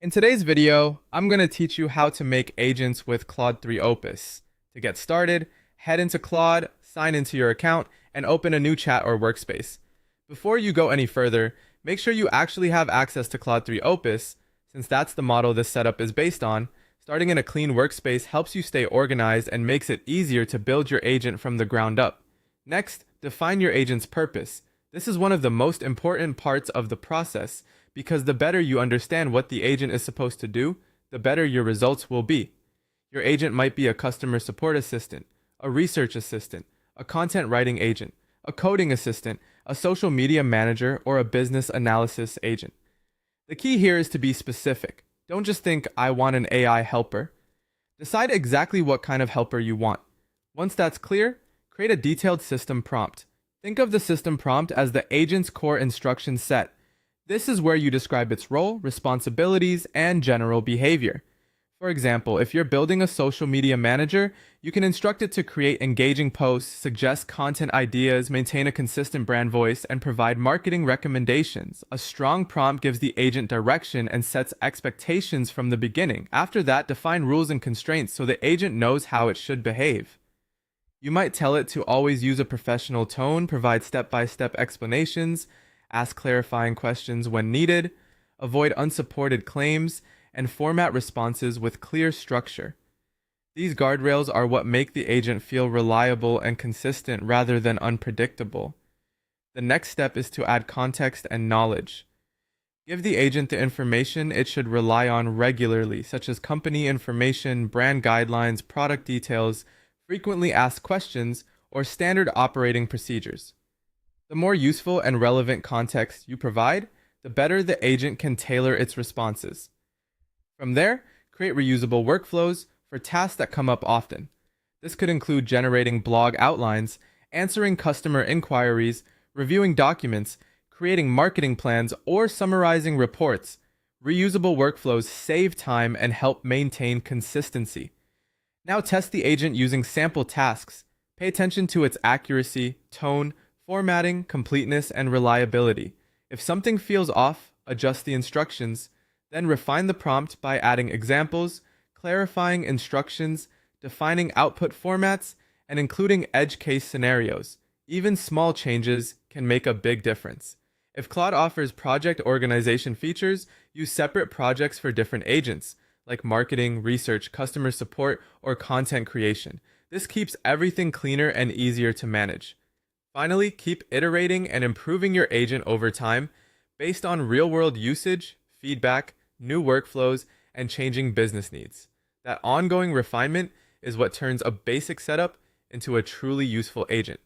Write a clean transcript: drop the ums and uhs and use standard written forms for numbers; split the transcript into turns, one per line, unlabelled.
In today's video, I'm going to teach you how to make agents with Claude 3 Opus. To get started, head into Claude, sign into your account, and open a new chat or workspace. Before you go any further, make sure you actually have access to Claude 3 Opus, since that's the model this setup is based on. Starting in a clean workspace helps you stay organized and makes it easier to build your agent from the ground up. Next, define your agent's purpose. This is one of the most important parts of the process, because the better you understand what the agent is supposed to do, the better your results will be. Your agent might be a customer support assistant, a research assistant, a content writing agent, a coding assistant, a social media manager, or a business analysis agent. The key here is to be specific. Don't just think, I want an AI helper. Decide exactly what kind of helper you want. Once that's clear, create a detailed system prompt. Think of the system prompt as the agent's core instruction set. This is where you describe its role, responsibilities, and general behavior. For example, if you're building a social media manager, you can instruct it to create engaging posts, suggest content ideas, maintain a consistent brand voice, and provide marketing recommendations. A strong prompt gives the agent direction and sets expectations from the beginning. After that, define rules and constraints so the agent knows how it should behave. You might tell it to always use a professional tone, provide step-by-step explanations, ask clarifying questions when needed, avoid unsupported claims, and format responses with clear structure. These guardrails are what make the agent feel reliable and consistent rather than unpredictable. The next step is to add context and knowledge. Give the agent the information it should rely on regularly, such as company information, brand guidelines, product details, frequently asked questions, or standard operating procedures. The more useful and relevant context you provide, the better the agent can tailor its responses. From there, create reusable workflows for tasks that come up often. This could include generating blog outlines, answering customer inquiries, reviewing documents, creating marketing plans, or summarizing reports. Reusable workflows save time and help maintain consistency. Now test the agent using sample tasks. Pay attention to its accuracy, tone, formatting, completeness, and reliability. If something feels off, adjust the instructions, then refine the prompt by adding examples, clarifying instructions, defining output formats, and including edge case scenarios. Even small changes can make a big difference. If Claude offers project organization features, use separate projects for different agents, like marketing, research, customer support, or content creation. This keeps everything cleaner and easier to manage. Finally, keep iterating and improving your agent over time based on real-world usage, feedback, new workflows, and changing business needs. That ongoing refinement is what turns a basic setup into a truly useful agent.